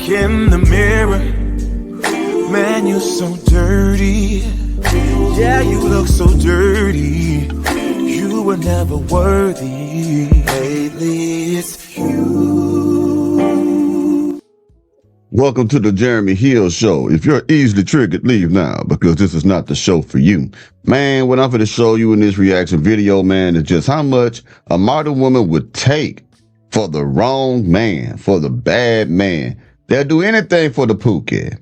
in the mirror, man, you're so dirty. Yeah, you look so dirty. You were never worthy. Lately, it's you. Welcome to the Jeremy Hill Show. If you're easily triggered, leave now, because this is not the show for you. Man, what I'm going to show you in this reaction video, man, is just how much a modern woman would take for the wrong man, for the bad man. They'll do anything for the pookie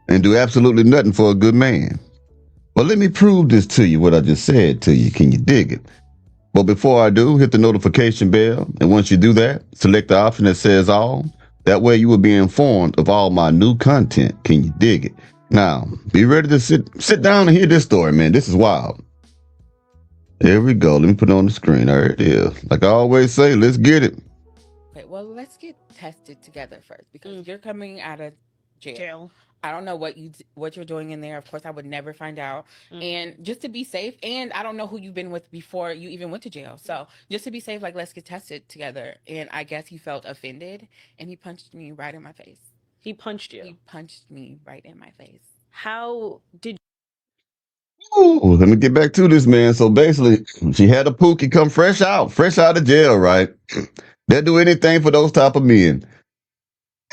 and do absolutely nothing for a good man. Well, let me prove this to you, what I just said to you. Can you dig it? But before I do, hit the notification bell. And once you do that, select the option that says all. That way you will be informed of all my new content. Can you dig it? Now, be ready to sit down and hear this story, man. This is wild. There we go. Let me put it on the screen. There it is. Like I always say, let's get it. Okay, well, let's get tested together first because you're coming out of jail. I don't know what you're doing in there. Of course, I would never find out. And just to be safe, and I don't know who you've been with before you even went to jail. So just to be safe, like let's get tested together. And I guess he felt offended, and he punched me right in my face. He punched you. He punched me right in my face. How did? Ooh, let me get back to this, man. So basically, she had a pookie come fresh out of jail, right? They'll do anything for those type of men.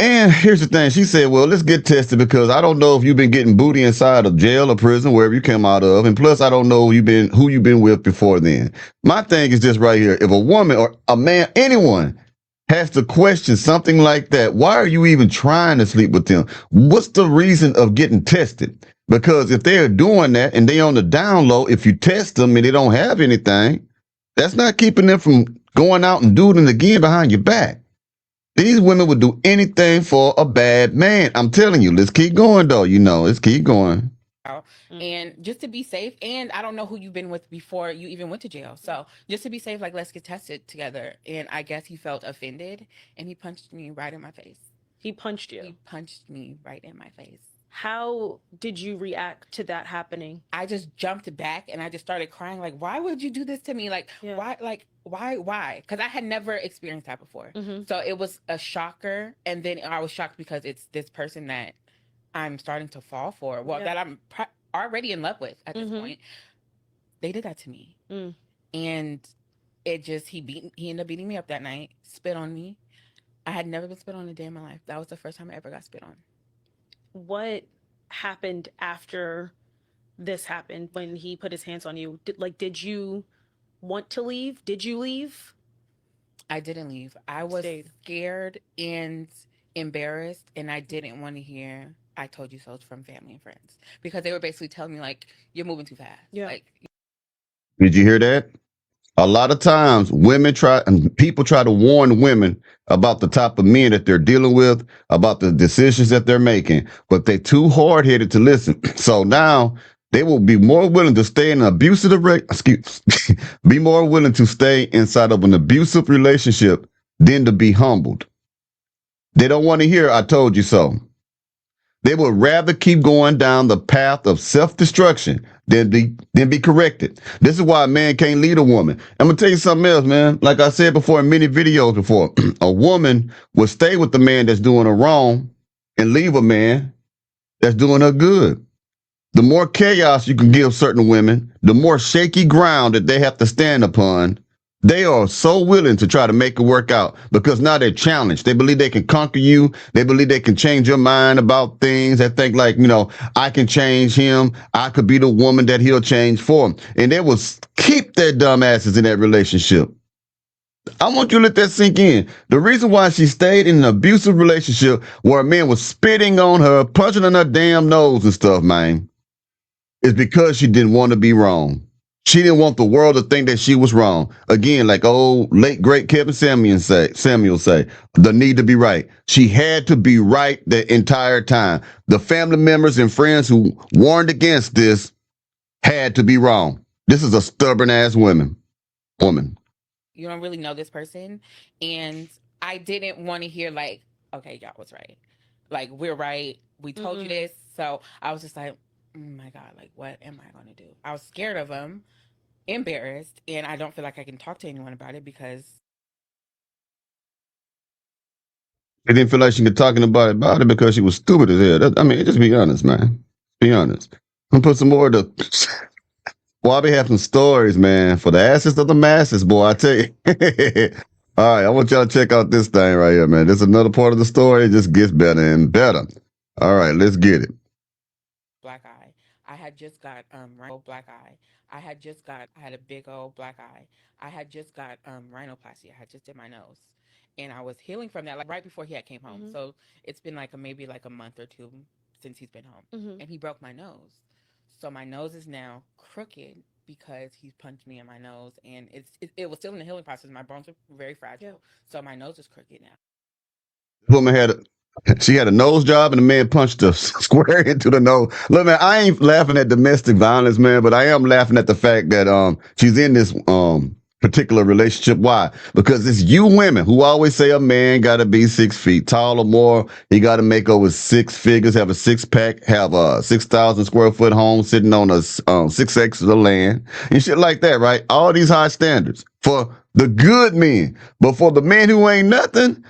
And here's the thing. She said, well, let's get tested because I don't know if you've been getting booty inside of jail or prison, wherever you came out of. And plus, I don't know who you've been with before then. My thing is just right here. If a woman or a man, anyone has to question something like that, why are you even trying to sleep with them? What's the reason of getting tested? Because if they're doing that and they on the down low, if you test them and they don't have anything, that's not keeping them from going out and doing it again behind your back. These women would do anything for a bad man. I'm telling you, let's keep going though. Let's keep going. And just to be safe, and I don't know who you've been with before you even went to jail. So just to be safe, like let's get tested together. And I guess he felt offended, and he punched me right in my face. He punched you. He punched me right in my face. How did you react to that happening? I just jumped back and I just started crying. Like, why would you do this to me? Like, why? Like, why? Because I had never experienced that before. So it was a shocker. And then I was shocked because it's this person that I'm starting to fall for. Well, that I'm already in love with at this point. They did that to me. And it just, he ended up beating me up that night, spit on me. I had never been spit on a day in my life. That was the first time I ever got spit on. What happened after this happened when he put his hands on you? Did you want to leave? Did you leave? I didn't leave. I was scared and embarrassed, and I didn't want to hear "I told you so" from family and friends because they were basically telling me like, "You're moving too fast." Yeah. Like, Did you hear that? A lot of times people try to warn women about the type of men that they're dealing with, about the decisions that they're making, but they're too hard-headed to listen. So now they will be more willing to stay in an be more willing to stay inside of an abusive relationship than to be humbled. They don't want to hear "I told you so." They would rather keep going down the path of self-destruction than be corrected. This is why a man can't lead a woman. I'm gonna tell you something else, man. Like I said before in many videos before, a woman will stay with the man that's doing her wrong and leave a man that's doing her good. The more chaos you can give certain women, the more shaky ground that they have to stand upon. They are so willing to try to make it work out because now they're challenged. They believe they can conquer you. They believe they can change your mind about things. They think like, I can change him. I could be the woman that he'll change for him. And they will keep their dumb asses in that relationship. I want you to let that sink in. The reason why she stayed in an abusive relationship where a man was spitting on her, punching on her damn nose and stuff, man, is because she didn't want to be wrong. She didn't want the world to think that she was wrong. Again, like old late great Kevin Samuel say, the need to be right. She had to be right the entire time. The family members and friends who warned against this had to be wrong. This is a stubborn ass woman. you don't really know this person, and I didn't want to hear like, "Okay, y'all was right. Like, we're right. We told you this." So I was just like, "Oh my God, like, what am I going to do?" I was scared of him, embarrassed, and I don't feel like I can talk to anyone about it because It didn't feel like she could talking about it because she was stupid as hell. I mean, just be honest, man. Be honest. I'm gonna put some more to. Boy, I be having stories, man, for the asses of the masses, boy. I tell you. All right, I want y'all to check out this thing right here, man. This is another part of the story. It just gets better and better. All right, let's get it. Black eye. I had just got black eye. I had a big old black eye. I had just got rhinoplasty. I had just did my nose. And I was healing from that like right before he had came home. So it's been like maybe like a month or two since he's been home. And he broke my nose. So my nose is now crooked because he punched me in my nose, and it was still in the healing process. My bones are very fragile. So my nose is crooked now. Woman had she had a nose job and the man punched her square into the nose. Look, man, I ain't laughing at domestic violence, man, but I am laughing at the fact that she's in this particular relationship. Why? Because it's you women who always say a man gotta be 6 feet tall or more. He gotta make over six figures, have a six pack, have a 6,000 square foot home sitting on a 6 acres of land and shit like that, right? All these high standards for the good men, but for the man who ain't nothing.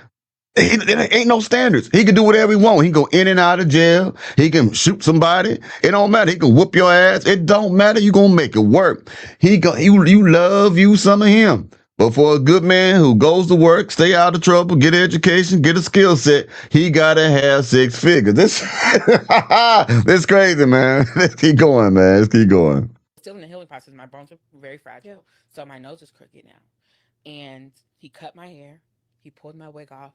It ain't no standards. He can do whatever he want. He can go in and out of jail. He can shoot somebody. It don't matter. He can whoop your ass. It don't matter. You gonna make it work. You love you some of him. But for a good man who goes to work, stay out of trouble, get an education, get a skill set, he gotta have six figures. This crazy, man. Let's keep going, man. Let's keep going. Still in the healing process. My bones are very fragile. So my nose is crooked now. And he cut my hair. He pulled my wig off,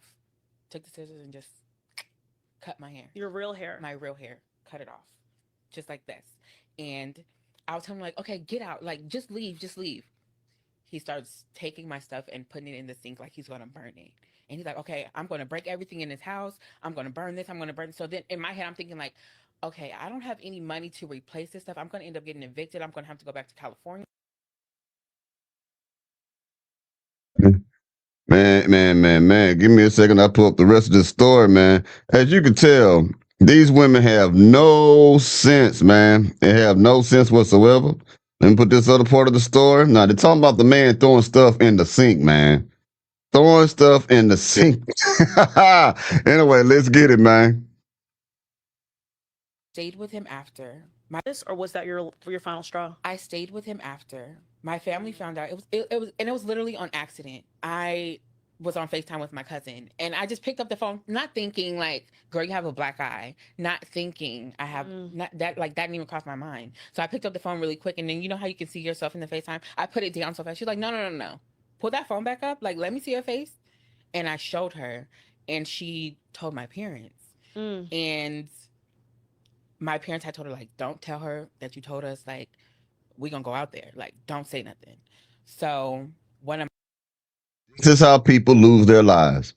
took the scissors and just cut my hair. Your real hair. My real hair. Cut it off. Just like this. And I was telling him, like, okay, get out. Like, just leave. Just leave. He starts taking my stuff and putting it in the sink like he's going to burn it. And he's like, okay, I'm going to break everything in this house. I'm going to burn this. I'm going to burn it. So then in my head, I'm thinking, like, okay, I don't have any money to replace this stuff. I'm going to end up getting evicted. I'm going to have to go back to California. Man. Give me a second. I pull up the rest of this story, man. As you can tell, these women have no sense, man. They have no sense whatsoever. Let me put this other part of the story. Now, they're talking about the man throwing stuff in the sink, man. Throwing stuff in the sink. Anyway, let's get it, man. Stayed with him after. This, or was that your final straw? I stayed with him after. My family found out. It was literally on accident. I was on FaceTime with my cousin and I just picked up the phone, not thinking like, girl, you have a black eye. Not thinking I have not that like that didn't even cross my mind. So I picked up the phone really quick, and then you know how you can see yourself in the FaceTime? I put it down so fast. She's like, no. Pull that phone back up. Like, let me see your face. And I showed her, and she told my parents. And my parents had told her, like, don't tell her that you told us, like, we gonna go out there. Like, don't say nothing. So one of This is how people lose their lives.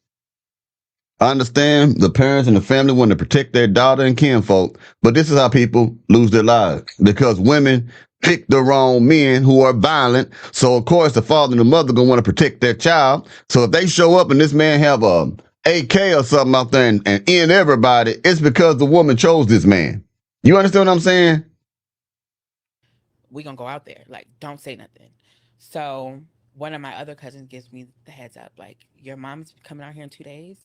I understand the parents and the family want to protect their daughter and kinfolk, but this is how people lose their lives because women pick the wrong men who are violent. So of course the father and the mother gonna want to protect their child. So if they show up and this man have a AK or something out there and end everybody, it's because the woman chose this man. You understand what I'm saying? we gonna go out there. Like, don't say nothing. So one of my other cousins gives me the heads up, like, your mom's coming out here in 2 days.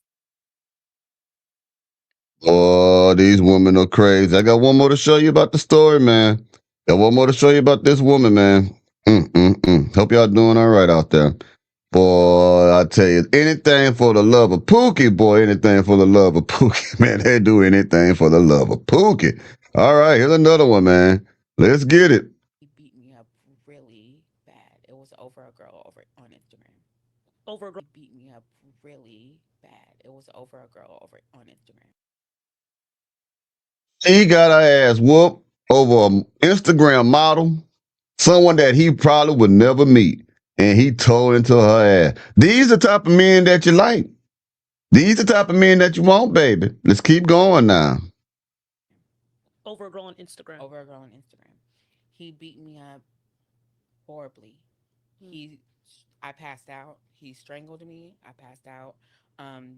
Oh, these women are crazy. I got one more to show you about the story, man. Got one more to show you about this woman, man. Hope y'all doing all right out there. Boy, I tell you, anything for the love of Pookie, boy, anything for the love of Pookie. Man, they do anything for the love of Pookie. All right, here's another one, man. Let's get it. He beat me up really bad. It was over a girl over on Instagram. Overgrowing. He beat me up really bad. It was over a girl over on Instagram. He got her ass whooped over an Instagram model, someone that he probably would never meet. And he tore into her ass. These are the type of men that you like. These are the type of men that you want, baby. Let's keep going now. Overgrowing Instagram. Over a girl on Instagram. He beat me up horribly. I passed out. He strangled me. I passed out.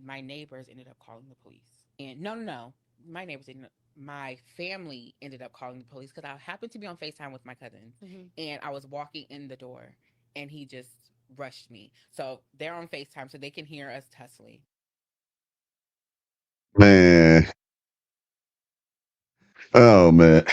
My neighbors ended up calling the police. And no. My neighbors didn't. My family ended up calling the police because I happened to be on FaceTime with my cousin, and I was walking in the door, and he just rushed me. So they're on FaceTime, so they can hear us tussling. Man. Oh man.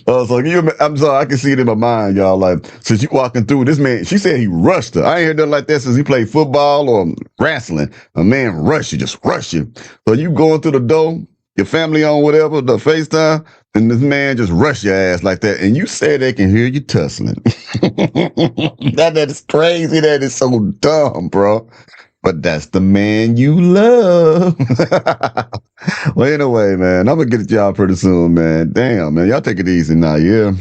Oh, so I'm sorry, I can see it in my mind, y'all. Like, since you walking through this man, she said he rushed her. I ain't heard nothing like that since he played football or wrestling. A man rush you, just rush you. So you going through the door, your family on whatever, the FaceTime, and this man just rush your ass like that. And you say they can hear you tussling. That is crazy. That is so dumb, bro. But that's the man you love. Well, anyway, man, I'm gonna get at y'all pretty soon, man. Damn, man, y'all take it easy now, yeah.